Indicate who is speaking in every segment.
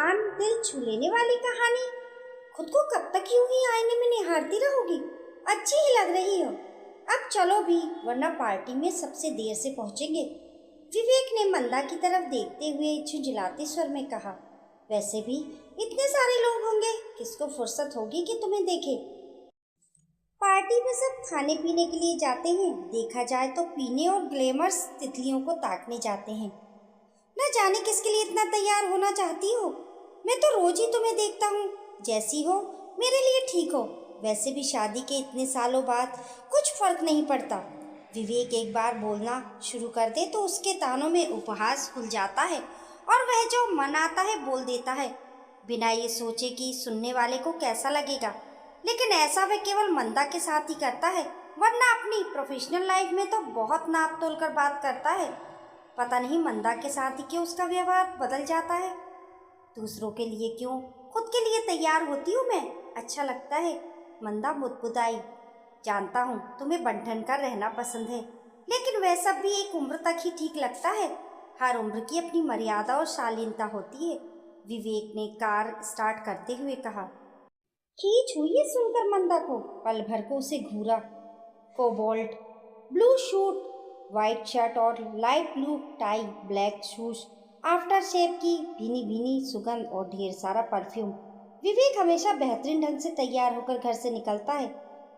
Speaker 1: कान दिल छू लेने वाली कहानी। खुद को कब तक यूं ही आईने में निहारती रहोगी? अच्छी ही लग रही हो। अब चलो भी, वरना पार्टी में सबसे देर से पहुंचेंगे। विवेक ने मंदा की तरफ देखते हुए झुंझलाते स्वर में कहा। वैसे भी इतने सारे लोग होंगे, किसको फुर्सत होगी कि तुम्हें देखे। पार्टी में सब खाने पीने के लिए जाते हैं, देखा जाए तो पीने और ग्लैमर्स तितलियों को ताकने जाते हैं। न जाने किसके लिए इतना तैयार होना चाहती हो। मैं तो रोज ही तुम्हें देखता हूँ, जैसी हो मेरे लिए ठीक हो। वैसे भी शादी के इतने सालों बाद कुछ फर्क नहीं पड़ता। विवेक एक बार बोलना शुरू कर दे तो उसके तानों में उपहास खुल जाता है और वह जो मन आता है बोल देता है, बिना ये सोचे कि सुनने वाले को कैसा लगेगा। लेकिन ऐसा वह केवल मंदा के साथ ही करता है, वरना अपनी प्रोफेशनल लाइफ में तो बहुत नाप तोल कर बात करता है। पता नहीं मंदा के साथ ही क्यों उसका व्यवहार बदल जाता है। दूसरों के लिए क्यों, खुद के लिए तैयार होती हूँ मैं, अच्छा लगता है। मंदा मुदमुदाई। जानता हूँ तुम्हें बंधन कर रहना पसंद है, लेकिन वह सब भी एक उम्र तक ही ठीक लगता है। हर उम्र की अपनी मर्यादा और शालीनता होती है। विवेक ने कार स्टार्ट करते हुए कहा। खींच हुई है सुनकर मंदा को। पल भर को उसे घूरा। Cobalt blue suit, white shirt और light blue tie, black shoes, after shave की भीनी भीनी सुगंध और ढेर सारा परफ्यूम। विवेक हमेशा बेहतरीन ढंग से तैयार होकर घर से निकलता है।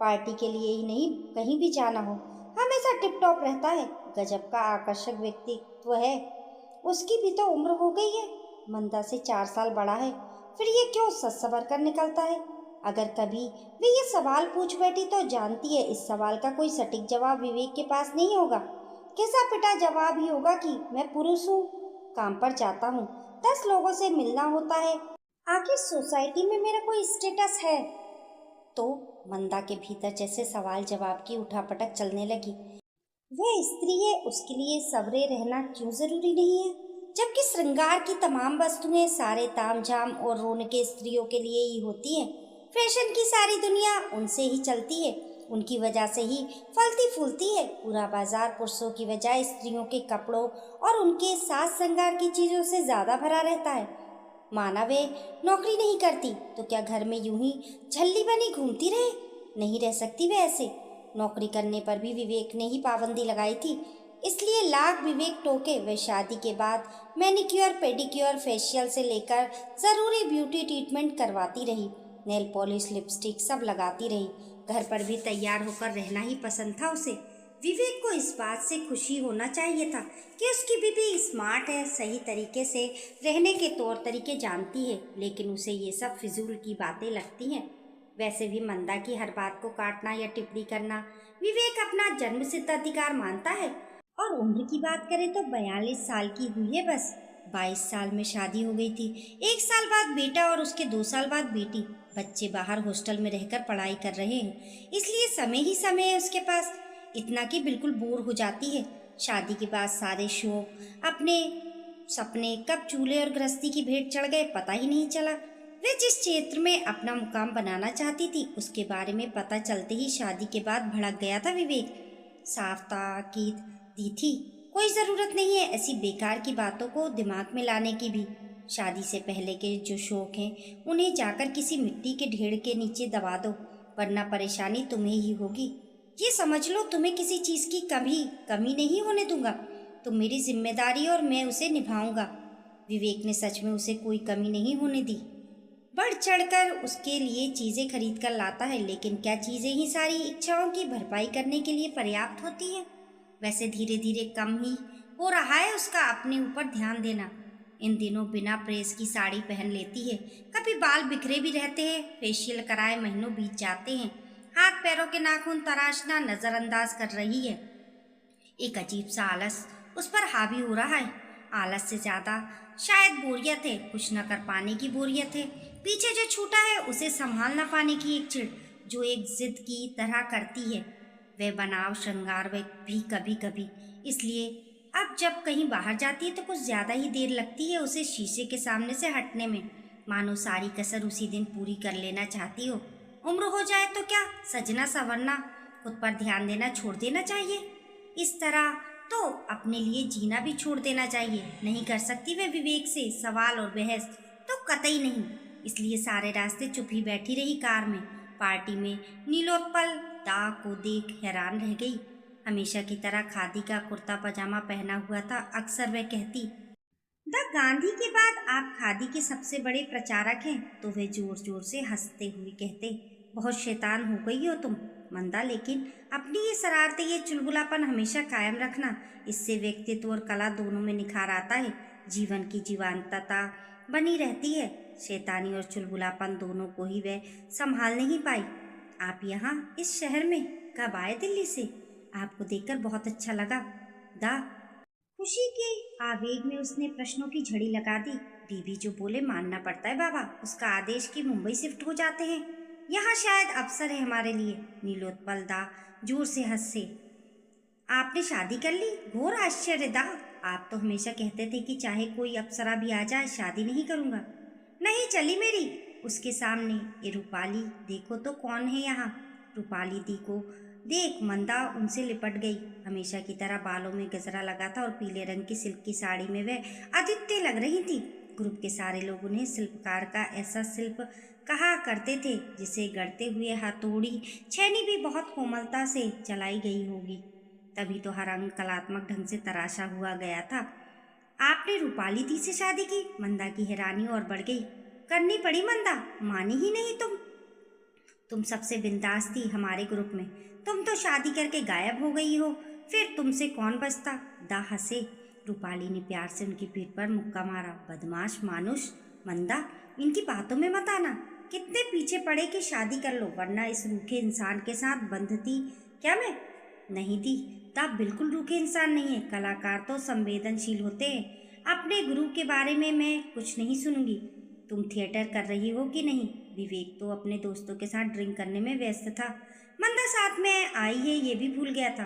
Speaker 1: पार्टी के लिए ही नहीं, कहीं भी जाना हो हमेशा टिप टॉप रहता है। गजब का आकर्षक व्यक्तित्व है। उसकी भी तो उम्र हो गई है, मंदा से 4 साल बड़ा है। फिर ये क्यों सच सवर कर निकलता है? अगर कभी वे ये सवाल पूछ बैठी तो जानती है इस सवाल का कोई सटीक जवाब विवेक के पास नहीं होगा। घिसा पिटा जवाब ही होगा कि मैं पुरुष हूँ, काम पर जाता हूँ, 10 लोगों से मिलना होता है, आखिर सोसाइटी में मेरा कोई स्टेटस है। तो मंदा के भीतर जैसे सवाल जवाब की उठापटक चलने लगी। वह स्त्री है, उसके लिए सवरे रहना क्यों जरूरी नहीं है? जबकि श्रृंगार की तमाम वस्तुएं, सारे तामझाम और रौनकें स्त्रियों के लिए ही होती हैं। फैशन की सारी दुनिया उनसे ही चलती है, उनकी वजह से ही फलती फूलती है। पूरा बाजार पुरुषों की बजाय स्त्रियों के कपड़ों और उनके साज श्रृंगार की चीजों से ज्यादा भरा रहता है। माना वे नौकरी नहीं करती तो क्या घर में यूं ही झल्ली बनी घूमती रहे? नहीं रह सकती वे ऐसे। नौकरी करने पर भी विवेक ने ही पाबंदी लगाई थी, इसलिए लाख विवेक टोके वे शादी के बाद मैनिक्योर पेडिक्योर फेशियल से लेकर ज़रूरी ब्यूटी ट्रीटमेंट करवाती रही। नेल पॉलिश लिपस्टिक सब लगाती रही। घर पर भी तैयार होकर रहना ही पसंद था उसे। विवेक को इस बात से खुशी होना चाहिए था कि उसकी बीवी स्मार्ट है, सही तरीके से रहने के तौर तरीके जानती है, लेकिन उसे ये सब फिजूल की बातें लगती हैं। वैसे भी मंदा की हर बात को काटना या टिप्पणी करना विवेक अपना जन्मसिद्ध अधिकार मानता है। और उम्र की बात करें तो 42 साल की हुई है बस। 22 साल में शादी हो गई थी, 1 साल बाद बेटा और उसके 2 साल बाद बेटी। बच्चे बाहर हॉस्टल में रहकर पढ़ाई कर रहे हैं, इसलिए समय ही समय है उसके पास। इतना कि बिल्कुल बोर हो जाती है। शादी के बाद सारे शौक, अपने सपने कब चूल्हे और गृहस्थी की भेंट चढ़ गए पता ही नहीं चला। वे जिस क्षेत्र में अपना मुकाम बनाना चाहती थी उसके बारे में पता चलते ही शादी के बाद भड़क गया था विवेक। साफ ताकीद दी थी, कोई ज़रूरत नहीं है ऐसी बेकार की बातों को दिमाग में लाने की भी। शादी से पहले के जो शौक हैं उन्हें जाकर किसी मिट्टी के ढेर के नीचे दबा दो, वरना परेशानी तुम्हें ही होगी। ये समझ लो, तुम्हें किसी चीज़ की कमी नहीं होने दूंगा। तुम मेरी जिम्मेदारी और मैं उसे निभाऊंगा। विवेक ने सच में उसे कोई कमी नहीं होने दी। बढ़ चढ़कर उसके लिए चीज़ें खरीद कर लाता है, लेकिन क्या चीज़ें ही सारी इच्छाओं की भरपाई करने के लिए पर्याप्त होती हैं? वैसे धीरे धीरे कम ही हो रहा है उसका अपने ऊपर ध्यान देना। इन दिनों बिना प्रेस की साड़ी पहन लेती है, कभी बाल बिखरे भी रहते हैं, फेशियल कराए महीनों बीत जाते हैं, हाथ पैरों के नाखून तराशना नज़रअंदाज कर रही है। एक अजीब सा आलस उस पर हावी हो रहा है। आलस से ज़्यादा शायद बोरियत है, कुछ न कर पाने की बोरियत है। पीछे जो छूटा है उसे संभाल न पाने की एक चिढ़ जो एक जिद की तरह करती है। वह बनाव श्रृंगार वह भी कभी कभी। इसलिए अब जब कहीं बाहर जाती है तो कुछ ज़्यादा ही देर लगती है उसे शीशे के सामने से हटने में, मानो सारी कसर उसी दिन पूरी कर लेना चाहती हो। उम्र हो जाए तो क्या सजना संवरना, खुद पर ध्यान देना छोड़ देना चाहिए। इस तरह तो अपने लिए जीना भी छोड़ देना चाहिए। नहीं कर सकती वे विवेक से सवाल और बहस, तो कतई नहीं। इसलिए सारे रास्ते चुप ही बैठी रही कार में। पार्टी में नीलोत्पल दा को देख हैरान रह गई। हमेशा की तरह खादी का कुर्ता पजामा पहना हुआ था। अक्सर वह कहती, द गांधी के बाद आप खादी के सबसे बड़े प्रचारक हैं। तो वे जोर जोर से हंसते हुए कहते, बहुत शैतान हो गई हो तुम मंदा, लेकिन अपनी ये शरारतें, ये चुलबुलापन हमेशा कायम रखना। इससे व्यक्तित्व और कला दोनों में निखार आता है। जीवन की जीवंतता बनी रहती है। शैतानी और चुलबुलापन दोनों को ही वह संभाल नहीं पाई। आप यहाँ इस शहर में कब आए दिल्ली से? आपको देखकर बहुत अच्छा लगा। दा खुशी के आवेग में उसने प्रश्नों की झड़ी लगा दी। बीबी जो बोले मानना पड़ता है बाबा, उसका आदेश कि मुंबई शिफ्ट हो जाते हैं। यहाँ शायद अवसर है हमारे लिए। नीलोत्पल दा जोर से हंसे। आपने शादी कर ली? घोर आश्चर्य दा, आप तो हमेशा कहते थे कि चाहे कोई अप्सरा भी आ जाए शादी नहीं करूँगा। नहीं चली मेरी। उसके सामने ये रूपाली देखो तो कौन है यहाँ। रूपाली दी को देख मंदा उनसे लिपट गई। हमेशा की तरह बालों में गजरा लगा था और पीले रंग की सिल्क की साड़ी में वह अद्वितीय लग रही थी। ग्रुप के सारे लोग उन्हें शिल्पकार का ऐसा शिल्प कहा करते थे जिसे गढ़ते हुए हथौड़ी छेनी भी बहुत कोमलता से चलाई गई होगी। तभी तो हर अंग कलात्मक ढंग से तराशा हुआ गया था। आपने रूपाली दी से शादी की? मंदा की हैरानी और बढ़ गई। करनी पड़ी मंदा, मानी ही नहीं तुम सबसे बिंदास थी हमारे ग्रुप में। तुम तो शादी करके गायब हो गई हो, फिर तुमसे कौन बचता? दा हंसे। रूपाली ने प्यार से उनकी पीठ पर मुक्का मारा। बदमाश मानुष, मंदा इनकी बातों में मत आना। कितने पीछे पड़े कि शादी कर लो, वरना इस रूखे इंसान के साथ बंधती क्या मैं? नहीं दी, दा बिल्कुल रूखे इंसान नहीं है। कलाकार तो संवेदनशील होते हैं। अपने गुरु के बारे में मैं कुछ नहीं सुनूंगी। तुम थिएटर कर रही हो कि नहीं? विवेक तो अपने दोस्तों के साथ ड्रिंक करने में व्यस्त था। मंदा साथ में आई है ये भी भूल गया था।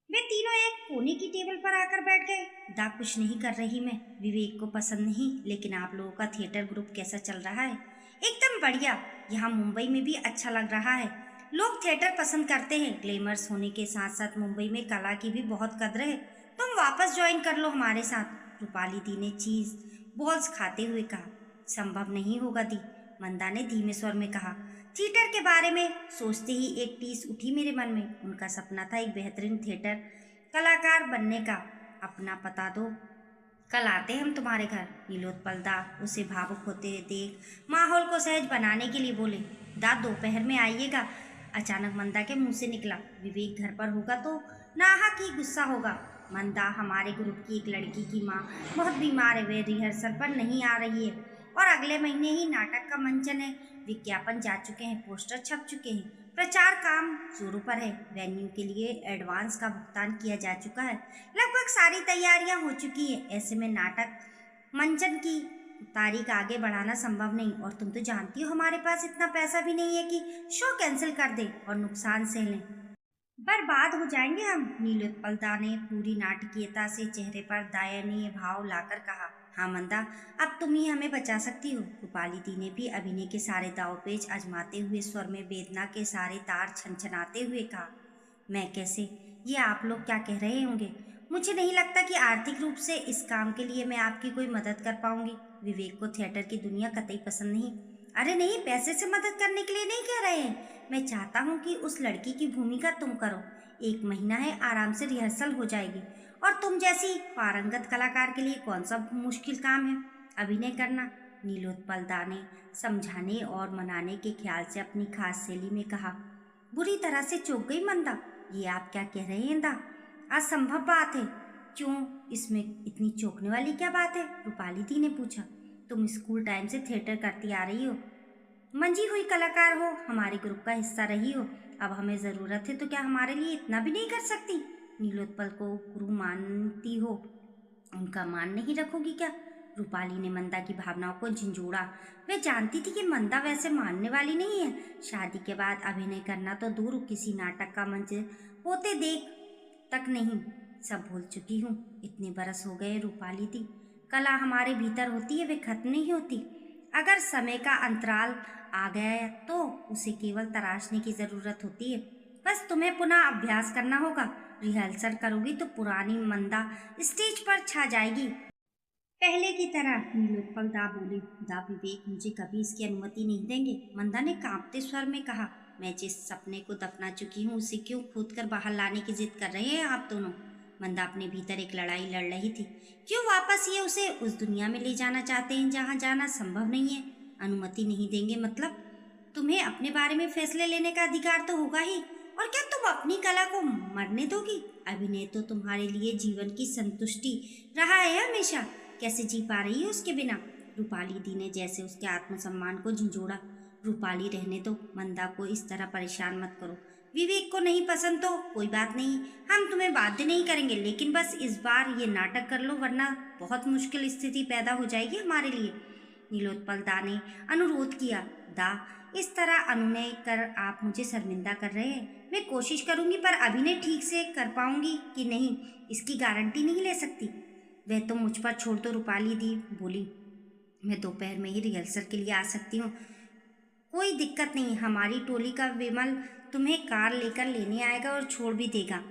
Speaker 1: वे तीनों एक कोने की टेबल पर आकर बैठ गए। दा कुछ नहीं कर रही मैं। विवेक को पसंद नहीं, लेकिन आप लोगों का थिएटर ग्रुप कैसा चल रहा है? एकदम बढ़िया। यहाँ मुंबई में भी अच्छा लग रहा है। लोग थिएटर पसंद करते हैं। ग्लैमर्स होने के साथ साथ मुंबई में कला की भी बहुत कद्र है। तुम वापस ज्वाइन कर लो हमारे साथ। रूपाली दी ने चीज बॉल्स खाते हुए कहा। संभव नहीं होगा दी, मंदा ने धीमे स्वर में कहा। थिएटर के बारे में सोचते ही एक टीस उठी मेरे मन में। उनका सपना था एक बेहतरीन थिएटर कलाकार बनने का। अपना पता दो, कल आते हम तुम्हारे घर। नीलोत्पल दा उसे भावुक होते देख माहौल को सहज बनाने के लिए बोले, दा दोपहर में आइएगा। अचानक मंदा के मुंह से निकला, विवेक घर पर होगा तो नाहक ही गुस्सा होगा। मंदा हमारे ग्रुप की एक लड़की की माँ बहुत बीमार है, वे रिहर्सल पर नहीं आ रही है और अगले महीने ही नाटक का मंचन है। विज्ञापन जा चुके हैं, पोस्टर छप चुके हैं, प्रचार काम जोरों पर है। वेन्यू के लिए एडवांस का भुगतान किया जा चुका है। लगभग सारी तैयारियां हो चुकी है। ऐसे में नाटक मंचन की तारीख आगे बढ़ाना संभव नहीं, और तुम तो जानती हो हमारे पास इतना पैसा भी नहीं है कि शो कैंसिल कर दे और नुकसान सह लें। बर्बाद हो जाएंगे हम। नीलोत्पल दा ने पूरी नाटकीयता से चेहरे पर दयनीय भाव लाकर कहा। हाँ मंदा, अब तुम ही हमें बचा सकती हो। रूपाली दी ने भी अभिनय के सारे दावपेच आजमाते हुए स्वर में वेदना के सारे तार छनछनाते हुए कहा। मैं कैसे? ये आप लोग क्या कह रहे होंगे? मुझे नहीं लगता कि आर्थिक रूप से इस काम के लिए मैं आपकी कोई मदद कर पाऊंगी। विवेक को थिएटर की दुनिया कतई पसंद नहीं। अरे नहीं, पैसे से मदद करने के लिए नहीं कह रहे हैं। मैं चाहता हूँ कि उस लड़की की भूमिका तुम करो। 1 महीना है, आराम से रिहर्सल हो जाएगी। और तुम जैसी पारंगत कलाकार के लिए कौन सा मुश्किल काम है अभिनय करना। नीलोत्पल दा ने समझाने और मनाने के ख्याल से अपनी खास शैली में कहा। बुरी तरह से चौंक गई मंदा। ये आप क्या कह रहे हैं दा? असंभव बात है। क्यों, इसमें इतनी चौंकने वाली क्या बात है? रूपाली दी ने पूछा। तुम स्कूल टाइम से थिएटर करती आ रही हो, मंजी हुई कलाकार हो, हमारे ग्रुप का हिस्सा रही हो। अब हमें ज़रूरत है तो क्या हमारे लिए इतना भी नहीं कर सकती? नीलोत्पल को गुरु मानती हो, उनका मान नहीं रखोगी क्या? रूपाली ने मंदा की भावनाओं को झंझोड़ा। वे जानती थी कि मंदा वैसे मानने वाली नहीं है। शादी के बाद अभिनय करना तो दूर, किसी नाटक का मंच होते देख तक नहीं। सब भूल चुकी हूँ, इतने बरस हो गए रूपाली दी। कला हमारे भीतर होती है, वे खत्म नहीं होती। अगर समय का अंतराल आ गया है तो उसे केवल तराशने की ज़रूरत होती है। बस तुम्हें पुनः अभ्यास करना होगा। रिहर्सल करोगी तो पुरानी मंदा स्टेज पर छा जाएगी। पहले की तरह नीलोत्पल दा बोले। दा विवेक मुझे कभी इसकी अनुमति नहीं देंगे। मंदा ने कांपते स्वर में कहा। मैं जिस सपने को दफना चुकी हूँ उसे क्यों खोद कर बाहर लाने की जिद कर रहे हैं आप दोनों। मंदा अपने भीतर एक लड़ाई लड़ रही थी। क्यों वापस ये उसे उस दुनिया में ले जाना चाहते हैं जहाँ जाना संभव नहीं है। अनुमति नहीं देंगे मतलब तुम्हें अपने बारे में फैसले लेने का अधिकार तो होगा ही। और क्या तुम अपनी कला को मरने दोगी। अभिनय तो तुम्हारे लिए जीवन की संतुष्टि रहा है हमेशा। कैसे जी पा रही है उसके बिना। रूपाली दी ने जैसे उसके आत्मसम्मान को झंझोड़ा। रूपाली रहने दो। मंदा को इस तरह परेशान मत करो। विवेक को नहीं पसंद तो कोई बात नहीं, हम तुम्हें बाध्य नहीं करेंगे, लेकिन बस इस बार ये नाटक कर लो वरना बहुत मुश्किल स्थिति पैदा हो जाएगी हमारे लिए। नीलोत्पल दा ने अनुरोध किया। दा, इस तरह अनुनय कर आप मुझे शर्मिंदा कर रहे हैं। मैं कोशिश करूंगी पर अभिनय ठीक से कर पाऊंगी कि नहीं इसकी गारंटी नहीं ले सकती। वह तो मुझ पर छोड़ दो। रूपाली दी बोली। मैं दोपहर में ही रिहर्सल के लिए आ सकती हूँ। कोई दिक्कत नहीं, हमारी टोली का विमल तुम्हें कार लेकर लेने आएगा और छोड़ भी देगा।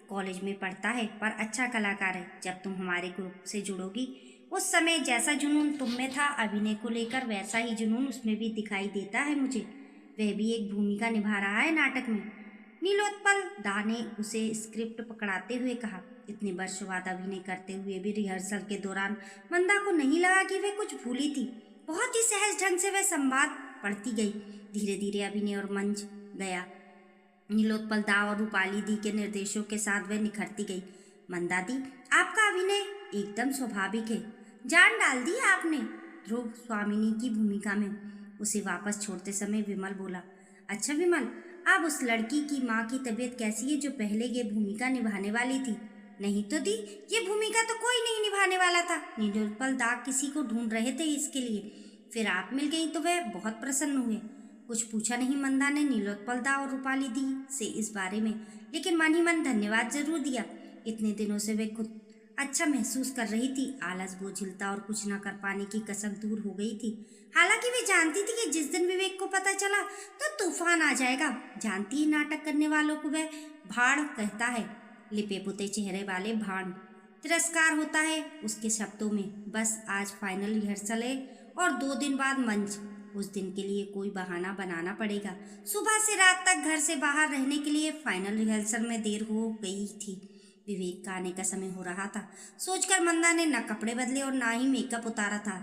Speaker 1: कॉलेज में पढ़ता है पर अच्छा कलाकार है। जब तुम हमारे ग्रुप से जुड़ोगी उस समय जैसा जुनून तुम में था अभिनय को लेकर वैसा ही जुनून उसमें भी दिखाई देता है मुझे। वह भी एक भूमिका निभा रहा है नाटक में। नीलोत्पल दा ने उसे स्क्रिप्ट पकड़ाते हुए कहा। इतने वर्ष बाद अभिनय करते हुए भी रिहर्सल के दौरान मंदा को नहीं लगा कि वह कुछ भूली थी। बहुत ही सहज ढंग से वह संवाद पढ़ती गई। धीरे धीरे अभिनय और मंच गया। नीलोत्पल दा और रूपाली दी के निर्देशों के साथ वह निखरती गई। मंदा दी, आपका अभिनय एकदम स्वाभाविक है। जान डाल दी आपने ध्रुव स्वामिनी की भूमिका में। उसे वापस छोड़ते समय विमल बोला। अच्छा विमल, अब उस लड़की की माँ की तबीयत कैसी है जो पहले ये भूमिका निभाने वाली थी। नहीं तो दी, ये भूमिका तो कोई नहीं निभाने वाला था। नीलोत्पल दा किसी को ढूंढ रहे थे इसके लिए, फिर आप मिल गई तो वह बहुत प्रसन्न हुए। कुछ पूछा नहीं मंदा ने नीलोत्पल दा और रूपाली दी से इस बारे में, लेकिन मन ही मन धन्यवाद जरूर दिया। इतने दिनों से वे खुद अच्छा महसूस कर रही थी। आलस, बोझिलता और कुछ न कर पाने की कसक दूर हो गई थी। हालांकि वे जानती थी कि जिस दिन विवेक को पता चला तो तूफान आ जाएगा। जानती ही नाटक करने वालों को वह भाड़ कहता है। लिपे पुते चेहरे वाले भाड़। तिरस्कार होता है उसके शब्दों में। बस आज फाइनल रिहर्सल है और 2 दिन बाद मंच। उस दिन के लिए कोई बहाना बनाना पड़ेगा। सुबह से रात तक घर से बाहर रहने के लिए फाइनल रिहर्सल में देर हो गई थी। विवेक का आने का समय हो रहा था। सोचकर मंदा ने न कपड़े बदले और ना ही मेकअप उतारा था।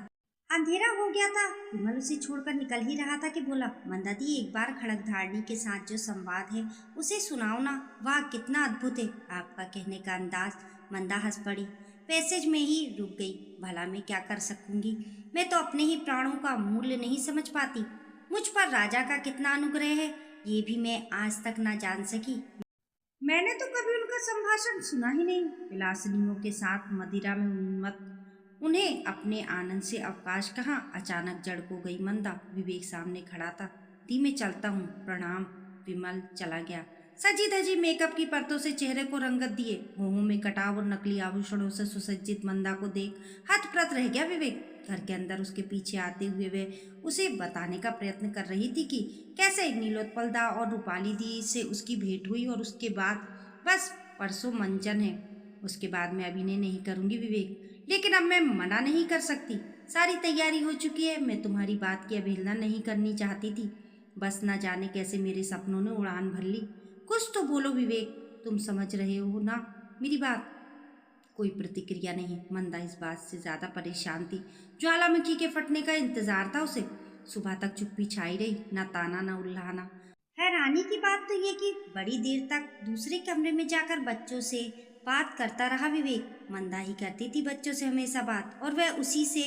Speaker 1: अंधेरा हो गया था। विमल उसे छोड़कर निकल ही रहा था कि बोला, मंदा दी, एक बार खड़कधारणी के साथ जो संवाद है उसे सुनाओ ना। वाह कितना अद्भुत है आपका कहने का अंदाज। मंदा हंस पड़ी। पैसेज में ही रुक गई। भला मैं क्या कर सकूंगी। मैं तो अपने ही प्राणों का मूल्य नहीं समझ पाती। मुझ पर राजा का कितना अनुग्रह है ये भी मैं आज तक ना जान सकी। मैंने तो कभी उनका संभाषण सुना ही नहीं। विलासिनियों के साथ मदिरा में उन्मत्त उन्हें अपने आनंद से अवकाश कहाँ। अचानक जड़ को गई मंदा। विवेक सामने खड़ा था। दी, मैं चलता हूँ, प्रणाम। विमल चला गया। सजी धजी मेकअप की परतों से चेहरे को रंगत दिए होंठों में कटाव और नकली आभूषणों से सुसज्जित मंदा को देख हतप्रत रह गया विवेक। घर के अंदर उसके पीछे आते हुए वे उसे बताने का प्रयत्न कर रही थी कि कैसे नीलोत्पल दा और रूपाली दी से उसकी भेंट हुई और उसके बाद बस परसों मंचन है। उसके बाद मैं अभिनय नहीं करूंगी विवेक, लेकिन अब मैं मना नहीं कर सकती। सारी तैयारी हो चुकी है। मैं तुम्हारी बात की अवहेलना नहीं करनी चाहती थी, बस न जाने कैसे मेरे सपनों ने उड़ान भर ली। कुछ तो बोलो विवेक, तुम समझ रहे हो ना मेरी बात। कोई प्रतिक्रिया नहीं। मंदा इस बात से ज्यादा परेशान थी। ज्वालामुखी के फटने का इंतजार था उसे। सुबह तक चुप्पी छाई रही, न ताना न उल्लाहना। हैरानी की बात तो ये कि बड़ी देर तक दूसरे कमरे में जाकर बच्चों से बात करता रहा विवेक। मंदा ही करती थी बच्चों से हमेशा बात, और वह उसी से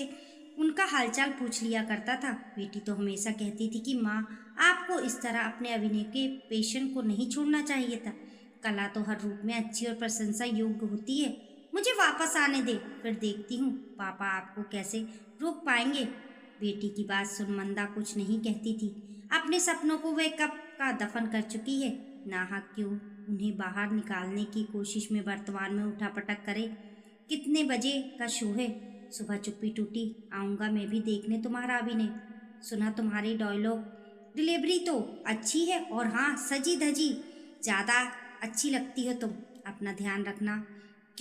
Speaker 1: उनका हालचाल पूछ लिया करता था। बेटी तो हमेशा कहती थी कि माँ, आपको इस तरह अपने अभिनय के पैशन को नहीं छोड़ना चाहिए था। कला तो हर रूप में अच्छी और प्रशंसा योग्य होती है। मुझे वापस आने दे, फिर देखती हूँ पापा आपको कैसे रोक पाएंगे। बेटी की बात सुन मंदा कुछ नहीं कहती थी। अपने सपनों को वह कब का दफन कर चुकी है। नाहक क्यों उन्हें बाहर निकालने की कोशिश में वर्तमान में उठापटक करे। कितने बजे का शो है। सुबह चुप्पी टूटी। आऊँगा मैं भी देखने तुम्हारा अभिनय। सुना तुम्हारी डायलॉग डिलीवरी तो अच्छी है, और हाँ, सजी धजी ज़्यादा अच्छी लगती हो तुम। अपना ध्यान रखना।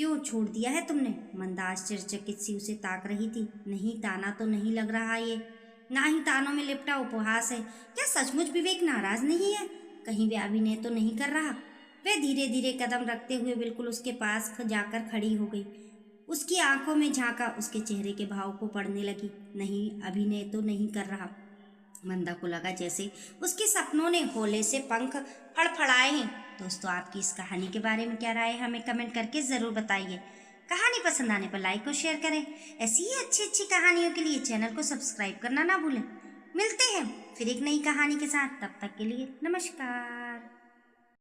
Speaker 1: क्यों छोड़ दिया है तुमने? मंदा आश्चर्यचकित सी उसे ताक रही थी। नहीं, ताना तो नहीं लग रहा ये, ना ही तानों में लिपटा उपहास है। क्या सचमुच विवेक नाराज नहीं है? कहीं वे अभिनय तो नहीं कर रहा? वे धीरे धीरे कदम रखते हुए बिल्कुल उसके पास जाकर खड़ी हो गई। उसकी आंखों में झांका, उसके चेहरे के भाव को पढ़ने लगी। नहीं, अभिनय तो नहीं कर रहा। मंदा को लगा जैसे उसके सपनों ने होले से पंख फड़फड़ाए हैं। दोस्तों, आपकी इस कहानी के बारे में क्या राय है हमें कमेंट करके ज़रूर बताइए। कहानी पसंद आने पर लाइक और शेयर करें। ऐसी ही अच्छी अच्छी कहानियों के लिए चैनल को सब्सक्राइब करना ना भूलें। मिलते हैं फिर एक नई कहानी के साथ, तब तक के लिए नमस्कार।